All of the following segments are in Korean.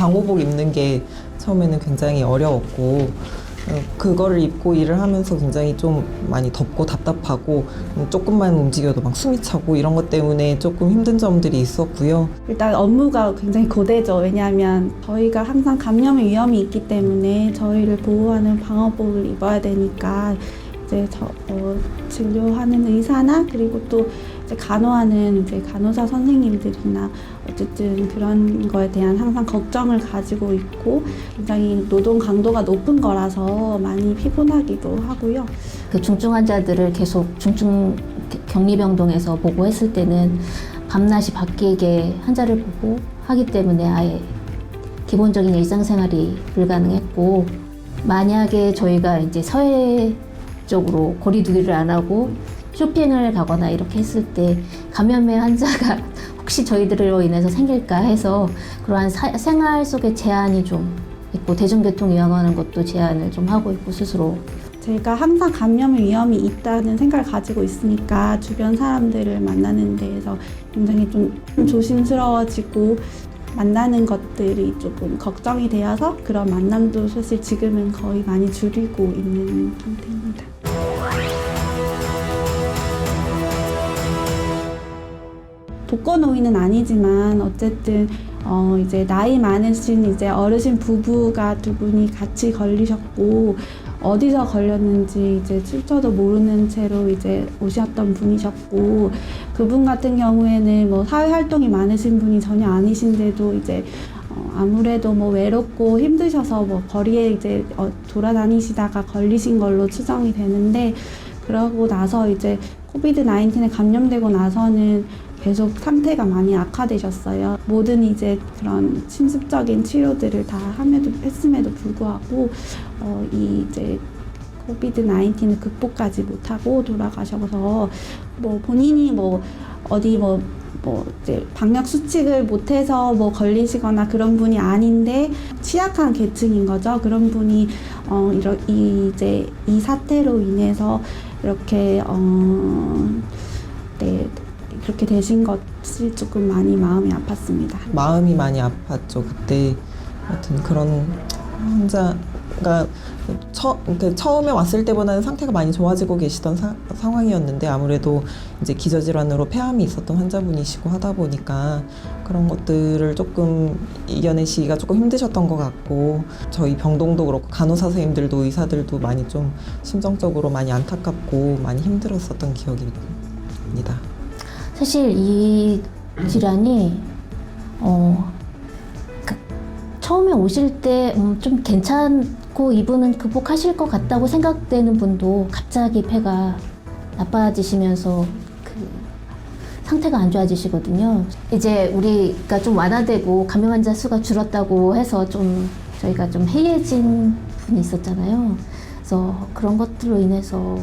방호복 입는 게 처음에는 굉장히 어려웠고 그거를 입고 일을 하면서 굉장히 좀 많이 덥고 답답하고 조금만 움직여도 막 숨이 차고 이런 것 때문에 조금 힘든 점들이 있었고요. 일단 업무가 굉장히 고되죠. 왜냐하면 저희가 항상 감염의 위험이 있기 때문에 저희를 보호하는 방호복을 입어야 되니까 이제 진료하는 의사나 그리고 또 이제 간호하는 이제 간호사 선생님들이나 어쨌든 그런 거에 대한 항상 걱정을 가지고 있고 굉장히 노동 강도가 높은 거라서 많이 피곤하기도 하고요. 그 중증 환자들을 계속 중증 격리병동에서 보고 했을 때는 밤낮이 바뀌게 환자를 보고 하기 때문에 아예 기본적인 일상생활이 불가능했고, 만약에 저희가 이제 사회적으로 거리두기를 안 하고 쇼핑을 가거나 이렇게 했을 때 감염의 환자가 혹시 저희들로 인해서 생길까 해서 그러한 생활 속의 제한이 좀 있고, 대중교통 이용하는 것도 제한을 좀 하고 있고 스스로. 제가 항상 감염의 위험이 있다는 생각을 가지고 있으니까 주변 사람들을 만나는 데에서 굉장히 좀 조심스러워지고 만나는 것들이 조금 걱정이 되어서 그런 만남도 사실 지금은 거의 많이 줄이고 있는 상태입니다. 독거노인은 아니지만 어쨌든 이제 나이 많으신 이제 어르신 부부가 두 분이 같이 걸리셨고, 어디서 걸렸는지 이제 출처도 모르는 채로 이제 오셨던 분이셨고, 그분 같은 경우에는 뭐 사회 활동이 많으신 분이 전혀 아니신데도 이제 아무래도 뭐 외롭고 힘드셔서 뭐 거리에 이제 돌아다니시다가 걸리신 걸로 추정이 되는데, 그러고 나서 이제 코비드-19에 감염되고 나서는 계속 상태가 많이 악화되셨어요. 모든 이제 그런 침습적인 치료들을 다 했음에도 불구하고 이제 코비드-19을 극복하지 못하고 돌아가셔서 뭐 본인이 뭐 어디 뭐 이제 방역 수칙을 못해서 뭐 걸리시거나 그런 분이 아닌데 취약한 계층인 거죠. 그런 분이 이제 이 사태로 인해서 이렇게 그렇게 되신 것이 조금 많이 마음이 아팠습니다. 마음이 많이 아팠죠. 그때 하여튼 그런 환자가 처음에 왔을 때보다는 상태가 많이 좋아지고 계시던 상황이었는데, 아무래도 이제 기저질환으로 폐암이 있었던 환자분이시고 하다 보니까 그런 것들을 조금 이겨내시기가 조금 힘드셨던 것 같고, 저희 병동도 그렇고 간호사 선생님들도 의사들도 많이 좀 심정적으로 많이 안타깝고 많이 힘들었었던 기억이 납니다. 사실 이 질환이 처음에 오실 때 좀 괜찮고 이분은 극복하실 것 같다고 생각되는 분도 갑자기 폐가 나빠지시면서 그 상태가 안 좋아지시거든요. 이제 우리가 좀 완화되고 감염 환자 수가 줄었다고 해서 좀 저희가 좀 해이해진 분이 있었잖아요. 그래서 그런 것들로 인해서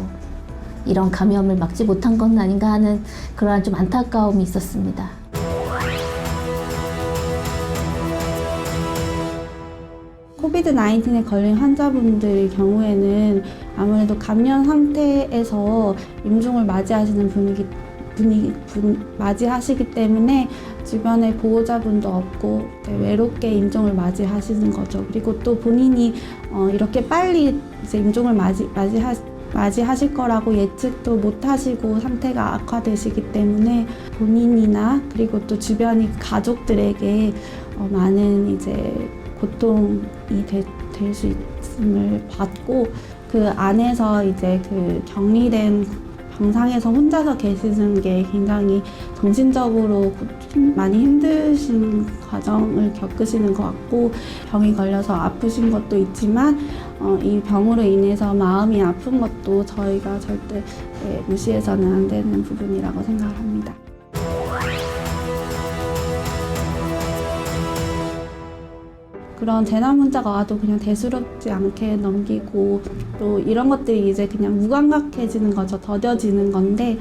이런 감염을 막지 못한 건 아닌가 하는 그러한 좀 안타까움이 있었습니다. 코비드-19에 걸린 환자분들의 경우에는 아무래도 감염 상태에서 임종을 맞이하시는 맞이하시기 때문에 주변에 보호자분도 없고 외롭게 임종을 맞이하시는 거죠. 그리고 또 본인이 이렇게 빨리 이제 임종을 맞이하실 거라고 예측도 못 하시고 상태가 악화되시기 때문에 본인이나 그리고 또 주변의 가족들에게 많은 이제 고통이 될 수 있음을 받고, 그 안에서 이제 그 격리된 병상에서 혼자서 계시는 게 굉장히 정신적으로 많이 힘드신 과정을 겪으시는 것 같고, 병이 걸려서 아프신 것도 있지만 이 병으로 인해서 마음이 아픈 것도 저희가 절대 무시해서는 안 되는 부분이라고 생각을 합니다. 그런 재난 문자가 와도 그냥 대수롭지 않게 넘기고, 또 이런 것들이 이제 그냥 무감각해지는 거죠. 더뎌지는 건데,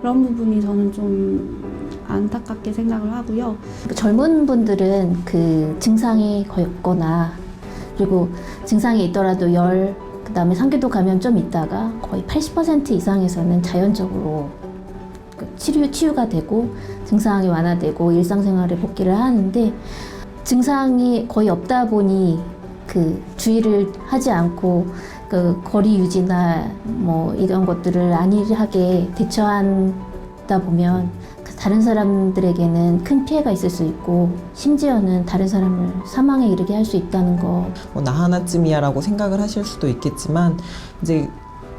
그런 부분이 저는 좀 안타깝게 생각을 하고요. 젊은 분들은 그 증상이 없거나, 그리고 증상이 있더라도 그다음에 상기도 감염 좀 있다가 거의 80% 이상에서는 자연적으로 치유가 되고 증상이 완화되고 일상생활에 복귀를 하는데, 증상이 거의 없다 보니 그 주의를 하지 않고 그 거리 유지나 뭐 이런 것들을 안일하게 대처한다 보면 다른 사람들에게는 큰 피해가 있을 수 있고 심지어는 다른 사람을 사망에 이르게 할 수 있다는 거. 뭐 나 하나쯤이야라고 생각을 하실 수도 있겠지만 이제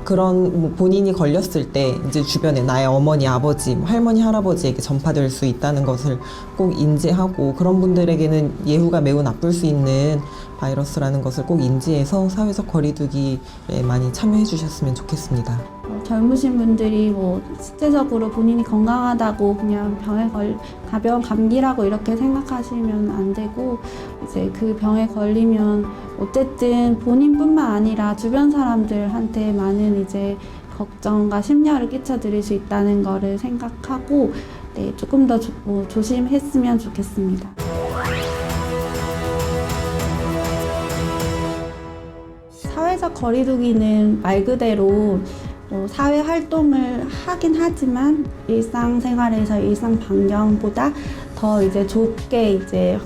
그런 뭐 본인이 걸렸을 때 이제 주변에 나의 어머니, 아버지, 뭐 할머니, 할아버지에게 전파될 수 있다는 것을 꼭 인지하고 그런 분들에게는 예후가 매우 나쁠 수 있는 바이러스라는 것을 꼭 인지해서 사회적 거리두기에 많이 참여해 주셨으면 좋겠습니다. 젊으신 분들이 뭐 실제적으로 본인이 건강하다고 그냥 가벼운 감기라고 이렇게 생각하시면 안 되고 이제 그 병에 걸리면 어쨌든 본인뿐만 아니라 주변 사람들한테 많은 이제 걱정과 심려를 끼쳐드릴 수 있다는 거를 생각하고 네, 조금 더 조심했으면 좋겠습니다. 사회적 거리두기는 말 그대로 사회 활동을 하긴 하지만 일상생활에서 일상 반경보다 더 이제 좁게 이제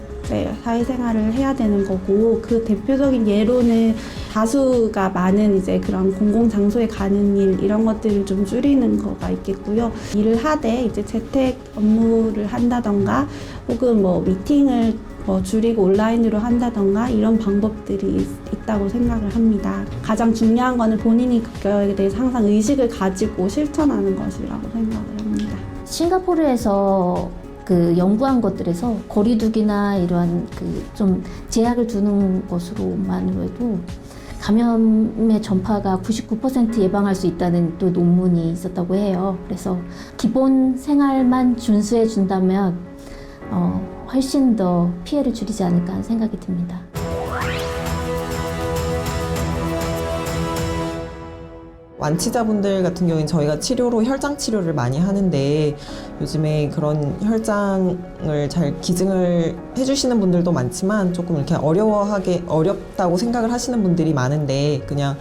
사회생활을 해야 되는 거고 그 대표적인 예로는 다수가 많은 이제 그런 공공장소에 가는 일 이런 것들을 좀 줄이는 거가 있겠고요. 일을 하되 이제 재택 업무를 한다던가 혹은 뭐 미팅을 줄이고 온라인으로 한다던가 이런 방법들이 있다고 생각을 합니다. 가장 중요한 거는 본인이 그거에 대해서 항상 의식을 가지고 실천하는 것이라고 생각을 합니다. 싱가포르에서 그 연구한 것들에서 거리두기나 이러한 그 좀 제약을 두는 것으로만으로 해도 감염의 전파가 99% 예방할 수 있다는 또 논문이 있었다고 해요. 그래서 기본 생활만 준수해 준다면 훨씬 더 피해를 줄이지 않을까 하는 생각이 듭니다. 완치자분들 같은 경우에는 저희가 치료로 혈장 치료를 많이 하는데 요즘에 그런 혈장을 잘 기증을 해주시는 분들도 많지만 조금 이렇게 어렵다고 생각을 하시는 분들이 많은데 그냥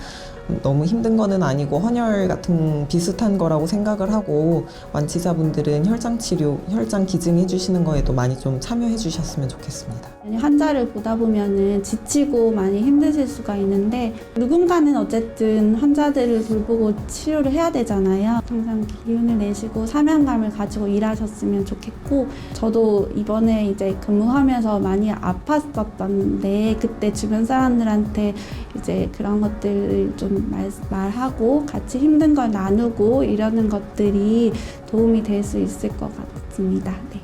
너무 힘든 거는 아니고 헌혈 같은 비슷한 거라고 생각을 하고 완치자분들은 혈장 치료, 혈장 기증해 주시는 거에도 많이 좀 참여해 주셨으면 좋겠습니다. 환자를 보다 보면은 지치고 많이 힘드실 수가 있는데 누군가는 어쨌든 환자들을 돌보고 치료를 해야 되잖아요. 항상 기운을 내시고 사명감을 가지고 일하셨으면 좋겠고 저도 이번에 이제 근무하면서 많이 아팠었던데 그때 주변 사람들한테 이제 그런 것들을 좀 말하고 같이 힘든 걸 나누고 이러는 것들이 도움이 될 수 있을 것 같습니다. 네.